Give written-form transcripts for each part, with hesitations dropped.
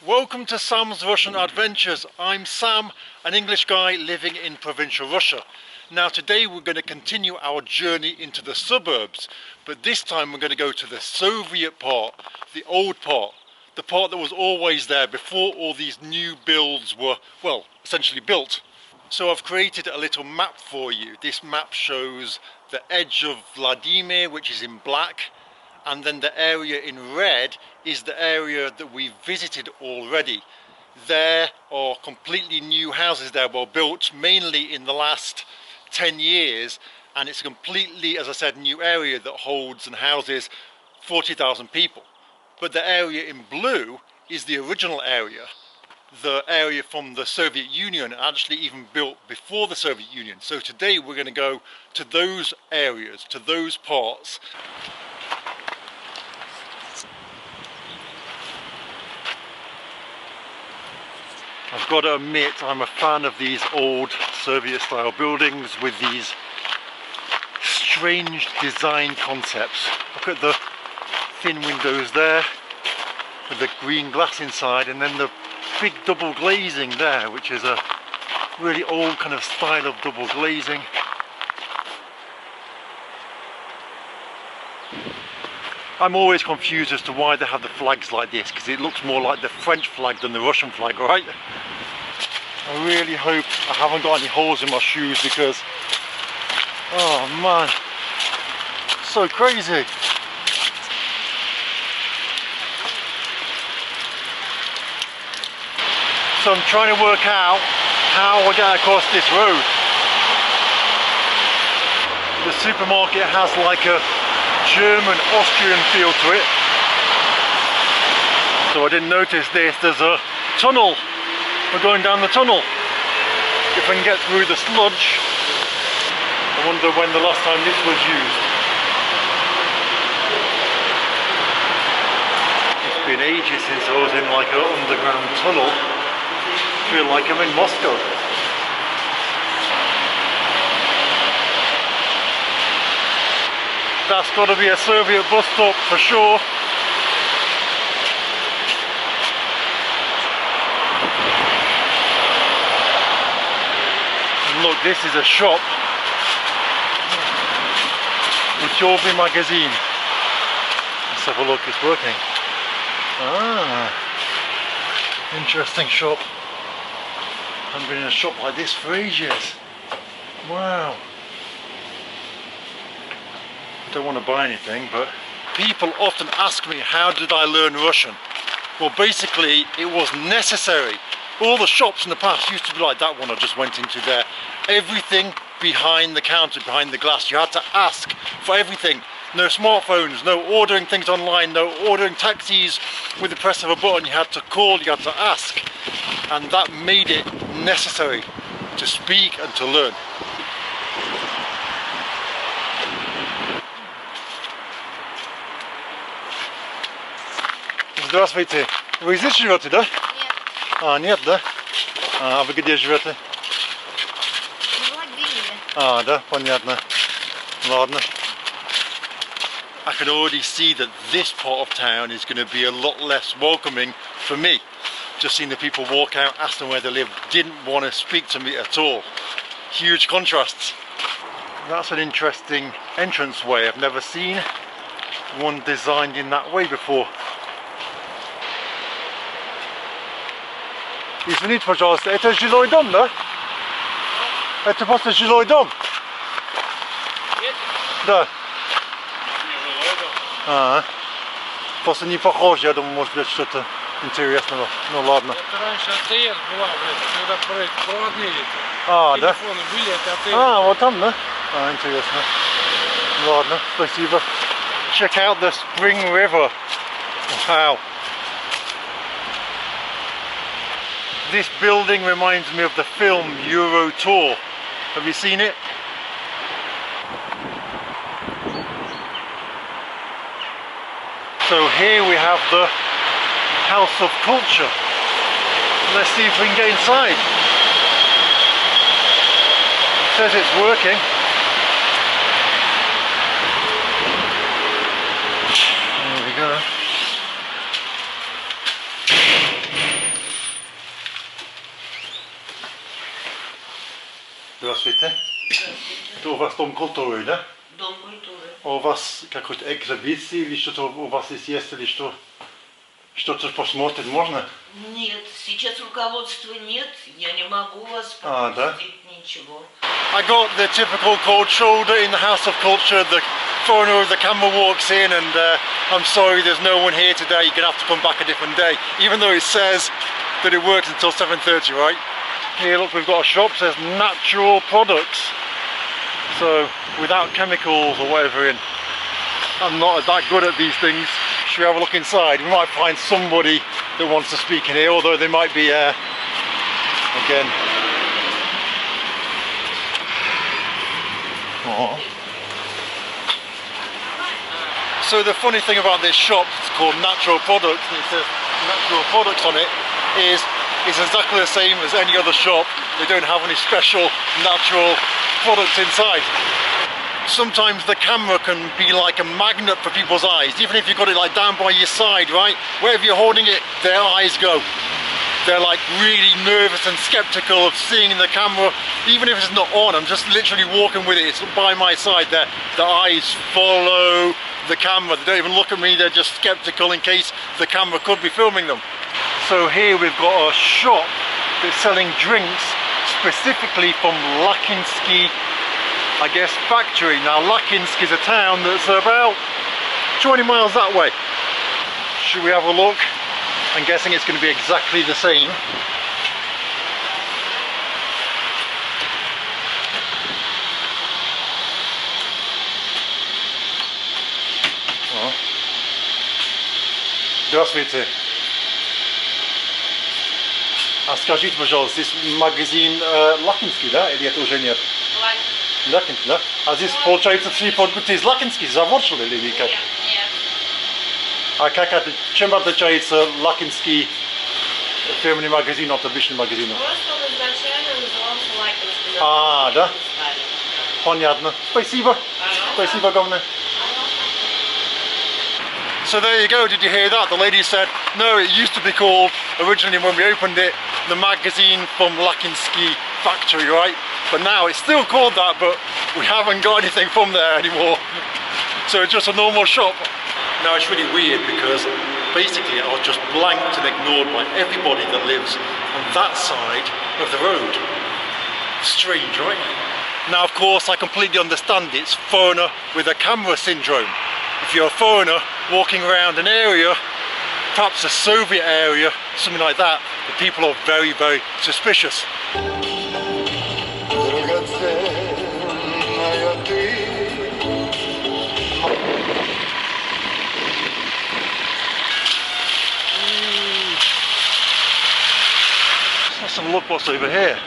Welcome to Sam's Russian Adventures. I'm Sam, an English guy living in Provincial Russia. Now today we're going to continue our journey into the suburbs, but this time we're going to go to the Soviet part, the old part, the part that was always there before all these new builds were, well, essentially built. So I've created a little map for you. This map shows the edge of Vladimir, which is in black, and then the area in red is the area that we visited already. There are completely new houses there, well built mainly in the last 10 years, and it's a completely, as I said, new area that holds and houses 40,000 people. But the area in blue is the original area, the area from the Soviet Union, actually even built before the Soviet Union. So today we're going to go to those areas, to those parts. I've got to admit, I'm a fan of these old Soviet style buildings with these strange design concepts. Look at the thin windows there with the green glass inside, and then the big double glazing there, which is a really old kind of style of double glazing. I'm always confused as to why they have the flags like this, because it looks more like the French flag than the Russian flag, right? I really hope I haven't got any holes in my shoes, because, oh man, so crazy. So I'm trying to work out how I get across this road. The supermarket has like a German, Austrian feel to it. So I didn't notice this, there's a tunnel. We're going down the tunnel. If I can get through the sludge. I wonder when the last time this was used. It's been ages since I was in like an underground tunnel. I feel like I'm in Moscow. That's got to be a Soviet bus stop for sure. And look, this is a shop. Uchovy magazine. Let's have a look, it's working. Ah, interesting shop. I haven't been in a shop like this for ages. Wow. I don't want to buy anything, but people often ask me, how did I learn Russian? Well, basically it was necessary. All the shops in the past used to be like that one I just went into there. Everything behind the counter, behind the glass, you had to ask for everything. No smartphones, no ordering things online, no ordering taxis with the press of a button. You had to call, you had to ask, and that made it necessary to speak and to learn. Здравствуйте. Вы здесь живете, да? Нет. А, нет, да? А вы где живете? В Владимире. А, да, понятно. Ладно. I can already see that this part of town is going to be a lot less welcoming for me. Just seeing the people walk out, ask them where they live, didn't want to speak to me at all. Huge contrasts. That's an interesting entranceway. I've never seen one designed in that way before. Извините, пожалуйста, это жилой дом, да? Это просто жилой дом? Нет. Да. Не жилой дом. А, просто не похоже, я думаю, может быть что-то интересного. Ну ладно. Это раньше АТС была, когда проводные А, да? телефоны были, это АТС. А, вот там, да? А, интересно. Ладно, спасибо. Check out the Spring River. Wow. This building reminds me of the film Euro Tour. Have you seen it? So here we have the House of Culture. Let's see if we can get inside. It says it's working. There we go. Здравствуйте. Это у вас дом культуры, да? Дом культуры. А у вас какой-то экзибиции или что-то у вас здесь есть, или что? Что-то посмотреть можно? Нет, сейчас руководства нет, я не могу вас А, да? пропустить ничего. I got the typical cold shoulder in the House of Culture. The foreigner of the camera walks in and I'm sorry there's no one here today, you're going to have to come back a different day. Even though it says that it works until 7:30, right? Here look, we've got a shop that says natural products. So without chemicals or whatever in. I'm not that good at these things. Should we have a look inside? We might find somebody that wants to speak in here, although they might be again. Aww. So the funny thing about this shop, it's called Natural Products, and it says Natural Products on it, is it's exactly the same as any other shop. They don't have any special natural products inside. Sometimes the camera can be like a magnet for people's eyes, even if you've got it like down by your side, right? Wherever you're holding it, their eyes go. They're like really nervous and skeptical of seeing the camera, even if it's not on. I'm just literally walking with it, it's by my side. Their eyes follow the camera, they don't even look at me, they're just skeptical in case the camera could be filming them. So here we've got a shop that's selling drinks specifically from Lakinski, I guess, factory. Now Lakinsk is a town that's about 20 miles that way. Should we have a look? I'm guessing it's going to be exactly the same. Здравствуйте. А скажите, пожалуйста, здесь магазин Лакинский, да? Или это уже нет? Лакинский, да? А здесь, получается, все продукты из Лакинский, завод, что ли, или как? Нет, нет. А как это, чем отличается Лакинский фирменный магазин от обычного магазина? Просто он изначально назывался Лакинский. А, да? Понятно. Спасибо. Спасибо огромное. So there you go, did you hear that? The lady said, no, it used to be called, originally when we opened it, the magazine from Lakinski factory, right? But now it's still called that, but we haven't got anything from there anymore. So it's just a normal shop. Now it's really weird because basically I was just blanked and ignored by everybody that lives on that side of the road. Strange, right? Now of course I completely understand it's foreigner with a camera syndrome. If you're a foreigner walking around an area, perhaps a Soviet area, something like that, the people are very, very suspicious. Let's have a look what's over here.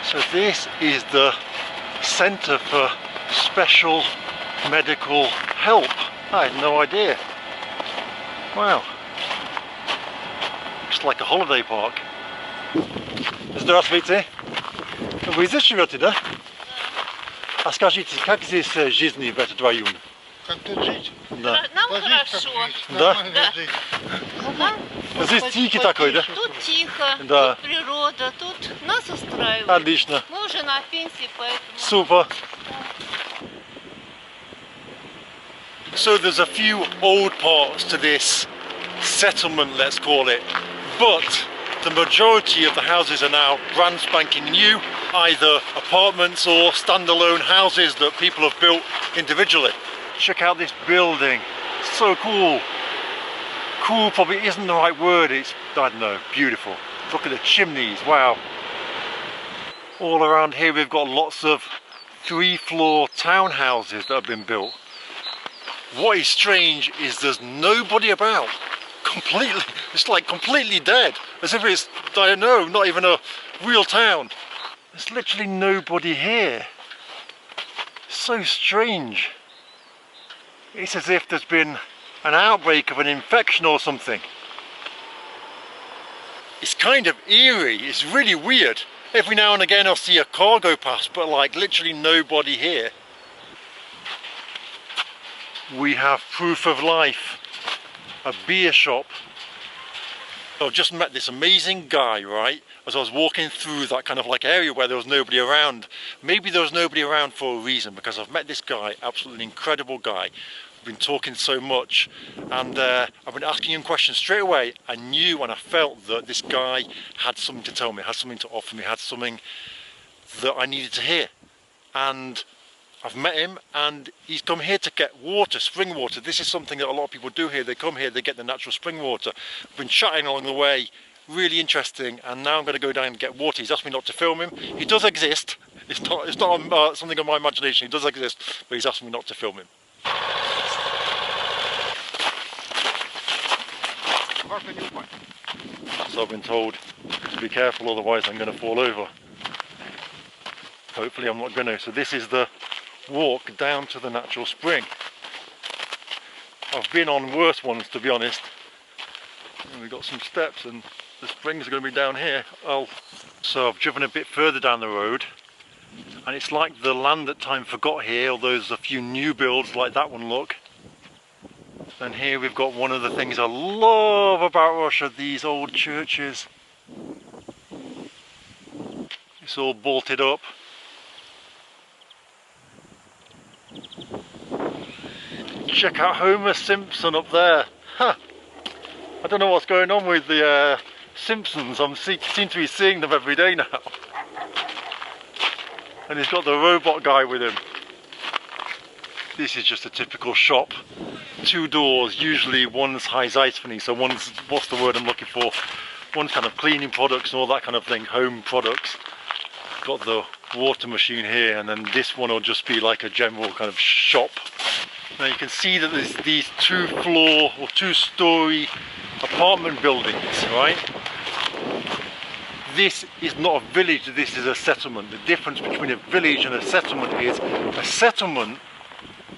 So this is the Centre for Special Medical Help. I had no idea. Wow. Looks like a holiday park. Здравствуйте. Вы здесь живете, да? А скажите, как здесь жизнь в этот районе? Как тут жить? Да. Нам Жить, как хорошо. жить, Да? нормально жить. Нам Здесь тихий такой, да? тут тихо, Да. тут природа, тут нас устраивает. Отлично. Мы уже на пенсии, поэтому... Super. So there's a few old parts to this settlement, let's call it, but the majority of the houses are now brand spanking new, either apartments or standalone houses that people have built individually. Check out this building, so cool. Cool probably isn't the right word, it's, I don't know, beautiful. Look at the chimneys, wow. All around here we've got lots of 3-floor townhouses that have been built. What is strange is there's nobody about. Completely, it's like completely dead. As if it's, I don't know, not even a real town. There's literally nobody here. So strange. It's as if there's been an outbreak of an infection or something. It's kind of eerie, it's really weird. Every now and again I'll see a car go past, but like literally nobody here. We have proof of life, a beer shop. I've just met this amazing guy, right, as I was walking through that kind of like area where there was nobody around. Maybe there was nobody around for a reason, because I've met this guy, absolutely incredible guy. We've been talking so much, and I've been asking him questions straight away. I knew and I felt that this guy had something to tell me, had something to offer me, had something that I needed to hear. And I've met him, and he's come here to get water, spring water. This is something that a lot of people do here. They come here, they get the natural spring water. We've been chatting along the way, really interesting, and now I'm going to go down and get water. He's asked me not to film him. He does exist. It's not something of my imagination. He does exist, but he's asked me not to film him. So I've been told to be careful, otherwise I'm going to fall over. Hopefully I'm not going to. So this is the walk down to the natural spring. I've been on worse ones, to be honest. And we've got some steps, and the springs are going to be down here. So I've driven a bit further down the road, and it's like the land that time forgot here, although there's a few new builds like that one, look. And here we've got one of the things I love about Russia, these old churches. It's all bolted up. Check out Homer Simpson up there. Huh. I don't know what's going on with the Simpsons. I seem to be seeing them every day now. And he's got the robot guy with him. This is just a typical shop. 2 doors, usually one's Heizeisfani, so one's, what's the word I'm looking for? One's kind of cleaning products and all that kind of thing, home products. Got the water machine here, and then this one will just be like a general kind of shop. Now you can see that there's these 2-floor or 2-story apartment buildings, right? This is not a village, this is a settlement. The difference between a village and a settlement is a settlement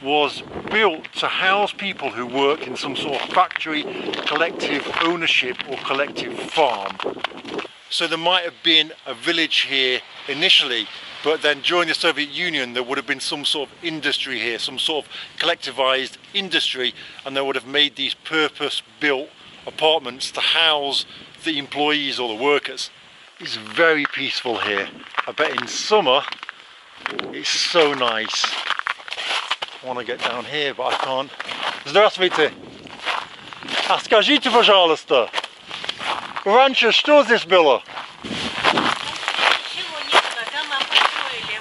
was built to house people who work in some sort of factory, collective ownership or collective farm. So there might have been a village here initially, but then during the Soviet Union there would have been some sort of industry here, some sort of collectivized industry, and they would have made these purpose-built apartments to house the employees or the workers. It's very peaceful here. I bet in summer it's so nice. I want to get down here, but I can't. Здравствуйте. А скажите, пожалуйста, раньше что здесь было? Ничего не было, дома построили.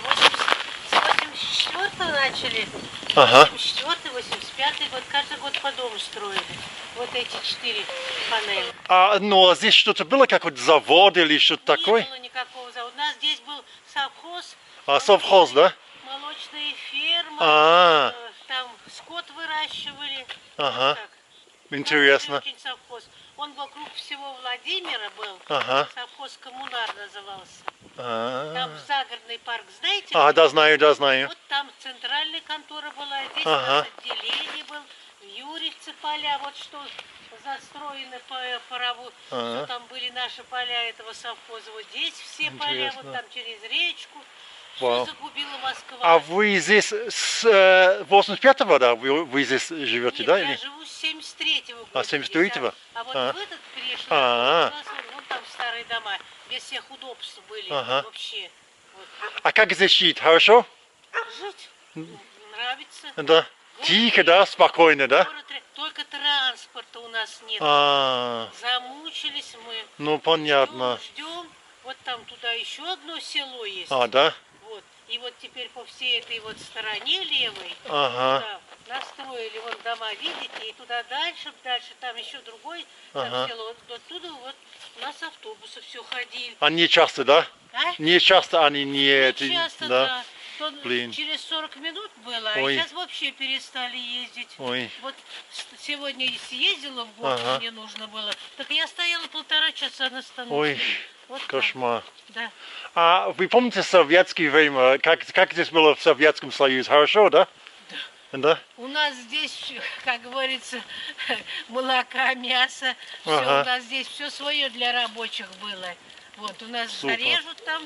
С 84-го начали, Ага. 84-й, 85-й год, каждый год по дому строили. Вот эти 4 панели. Ну, а здесь что-то было, как вот завод или что-то Не такое? было никакого завода. У нас здесь был совхоз. Совхоз, да? Молочная ферма. А, Там скот выращивали. ага. Так. Интересно. Очень совхоз. Он вокруг всего Владимира был. Ага. Совхоз Коммунар назывался. А, Там загородный парк, знаете? да, знаю, да, знаю. Вот там центральная контора была, здесь у Ага. нас отделение был, в Юрьевце поля, вот что застроены паровоз, Ага. что там были наши поля этого совхоза, вот здесь все поля, Интересно. вот там через речку, Вау. все загубила Москва. А вы здесь с 85-го, да? Вы здесь живете, Нет, да? я Или? живу с 73-го года. 73-го? А вот А. в этот перешли, А. у нас вон там старые дома, без всех удобств были Ага. вообще. Вот. А как здесь жить? Хорошо? Жить нравится. Да. Тихо, да? Спокойно, да? Только транспорта у нас нет. А, Замучились мы. ну понятно. Ждем. Вот там туда еще одно село есть. Да? Вот. И вот теперь по всей этой вот стороне левой Ага. да, настроили вон дома, видите, и туда дальше, там еще другой там Ага. село. Вот оттуда вот у нас автобусы все ходили. А не часто, да? А? Не часто они не... Ну, часто, да? да. То Блин. через 40 минут было, а Ой. сейчас вообще перестали ездить. Ой. Вот сегодня съездила в город, Ага. мне нужно было. Так я стояла 1,5 часа на остановке. Ой, Вот так. кошмар. Да. А вы помните советское время? Как здесь было в Советском Союзе? Хорошо, да? Да. У нас здесь, как говорится, молока, мясо, все Ага. у нас здесь все свое для рабочих было. Вот у нас Супер. зарежут там,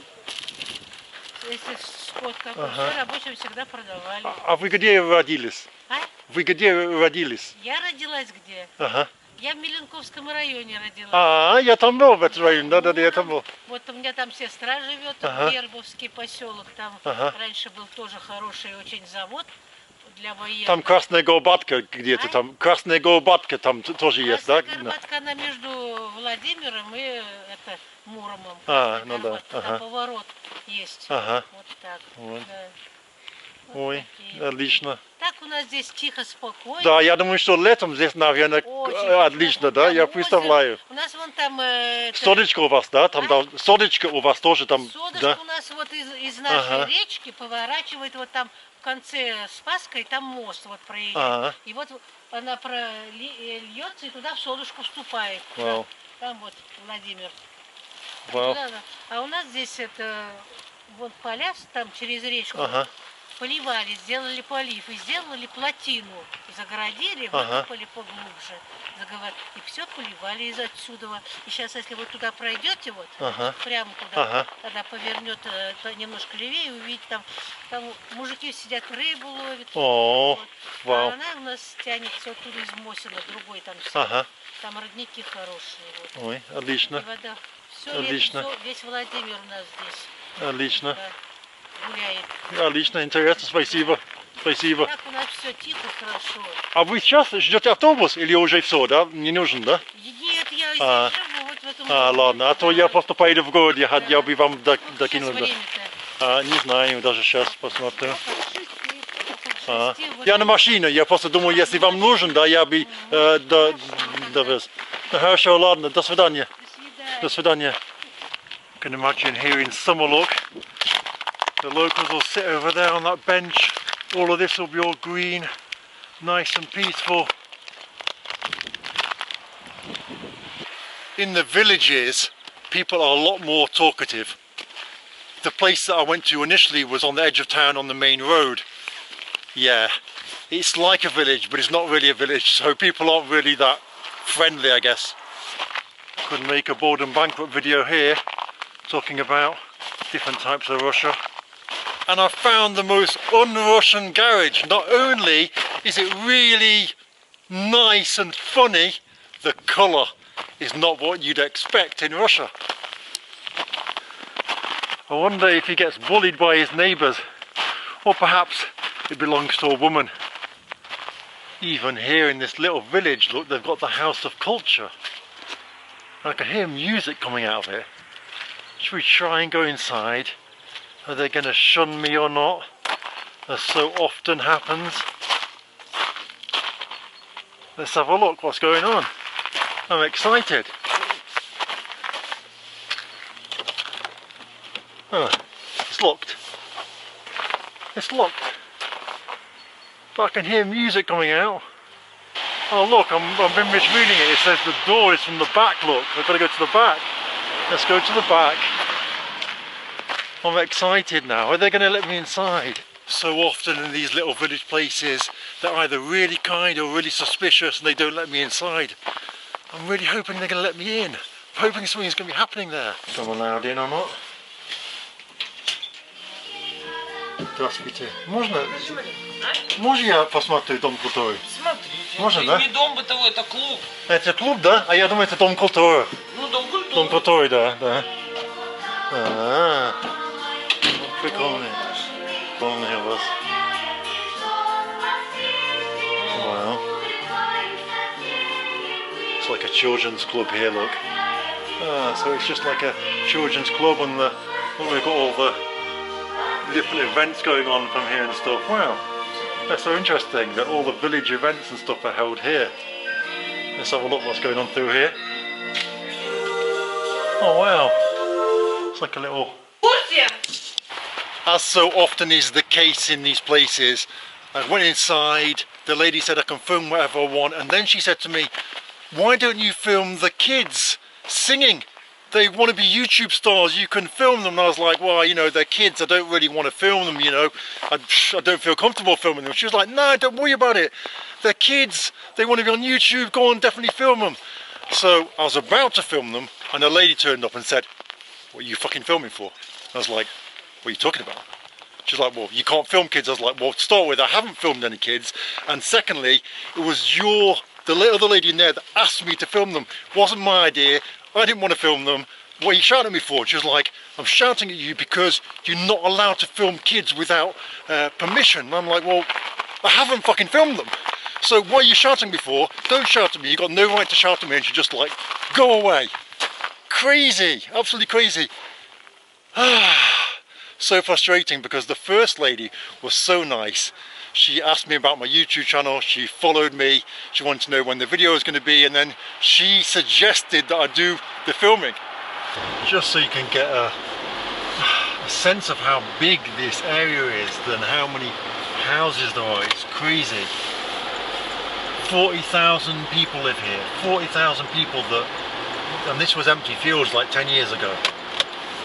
если скот какой, Ага. все рабочим всегда продавали. А вы где родились? А? Вы где родились? Я родилась где? Ага. Я в Меленковском районе родилась. А, я там был в этом районе, да, я там был. Вот у меня там сестра живет, Ага. Вербовский поселок. Там Ага. раньше был тоже хороший очень завод для военных. Там Красная Горбатка где-то там. Красная Горбатка там тоже есть, да? Красная Горбатка, она между Владимиром и Муромом. А, Красная ну да, Горбатка. Там ага. поворот есть. Ага. Вот так. Вот. Да. Вот Ой, такие. отлично. Так у нас здесь тихо, спокойно. Да, я думаю, что летом здесь, наверное, Очень отлично, да, там я озеро. представляю. У нас вон там Содочка у вас, да? Там, А? содочка у вас тоже там, содочка да? у нас вот из нашей Ага. речки поворачивает вот там в конце Спасской, там мост вот проедет. Ага. И вот она льется и туда в содочку вступает. Вау. Там вот Владимир. Вау. Туда, да. А у нас здесь вот поля там через речку Ага. поливали, сделали полив и сделали плотину. Загородили, Ага. выкопали поглубже. И все поливали из отсюда. И сейчас, если вы туда пройдете, вот, Ага. прямо туда, Ага. тогда повернет немножко левее, увидите, там мужики сидят, рыбу ловят. О, Вот. вау. А она у нас тянется оттуда из Мосина, другой там, Ага. там родники хорошие. Вот. Ой, И отлично, вода. Все Отлично. лето, весь Владимир у нас здесь отлично, гуляет. отлично, интересно, спасибо, спасибо. Так у нас все тихо, хорошо. А вы сейчас ждете автобус или уже все, да? Не нужен, да? Нет, я здесь А. живу, вот в этом А, городе. ладно, а то я просто поеду в город, я бы вам Ну, докинул, сейчас да. время-то. Не знаю, даже сейчас посмотрю. Около А. 6, вот Я на машине, я просто думаю, если вам нужен, да, я бы довез. Ну, хорошо, ладно, до свидания. До свидания. До свидания. I can imagine here in summer, look, the locals will sit over there on that bench. All of this will be all green, nice and peaceful. In the villages, people are a lot more talkative. The place that I went to initially was on the edge of town on the main road. Yeah, it's like a village, but it's not really a village, so people aren't really that friendly, I guess. Could make a bold and bankrupt video here, talking about different types of Russia. And I found the most un-Russian garage. Not only is it really nice and funny, the colour is not what you'd expect in Russia. I wonder if he gets bullied by his neighbours, or perhaps it belongs to a woman. Even here in this little village, look, they've got the House of Culture. I can hear music coming out of it. Should we try and go inside? Are they going to shun me or not? As so often happens. Let's have a look what's going on. I'm excited. Oh, it's locked. It's locked. But I can hear music coming out. Oh look, I've been misreading it. It says the door is from the back, look. I've got to go to the back. Let's go to the back. I'm excited now. Are they going to let me inside? So often in these little village places, they're either really kind or really suspicious and they don't let me inside. I'm really hoping they're going to let me in. I'm hoping something's going to be happening there. Am I allowed in or not? Здравствуйте. Можно я посмотрю Дом культуры? Смотрите, Можно, это да? не дом бытовой, это клуб. Это клуб, да? А я думаю, это Дом культуры. Ну, дом культуры. Дом культуры, да, да. А, прикольный. Прикольный у вас. Wow. It's like a children's club here, look. So it's just like a children's club and look, we've got all the different events going on from here and stuff. Wow, that's so interesting that all the village events and stuff are held here. Let's have a look what's going on through here. Oh wow, it's like a little... As so often is the case in these places, I went inside, the lady said I can film whatever I want, and then she said to me, why don't you film the kids singing? They want to be YouTube stars, you can film them. And I was like, well, you know, they're kids, I don't really want to film them, you know. I don't feel comfortable filming them. She was like, no, don't worry about it. They're kids, they want to be on YouTube, go on, definitely film them. So I was about to film them, and a lady turned up and said, what are you fucking filming for? I was like, what are you talking about? She's like, well, you can't film kids. I was like, well, to start with, I haven't filmed any kids. And secondly, it was your the other lady in there that asked me to film them. Wasn't my idea. I didn't want to film them. What are you shouting at me for? She was like, I'm shouting at you because you're not allowed to film kids without permission. And I'm like, well, I haven't fucking filmed them. So what are you shouting at me for? Don't shout at me. You've got no right to shout at me. And she's just like, go away. Crazy, absolutely crazy. So frustrating because the first lady was so nice. She asked me about my YouTube channel, she followed me, she wanted to know when the video was going to be, and then she suggested that I do the filming. Just so you can get a sense of how big this area is and how many houses there are. It's crazy. 40,000 people live here. 40,000 people and this was empty fields like 10 years ago.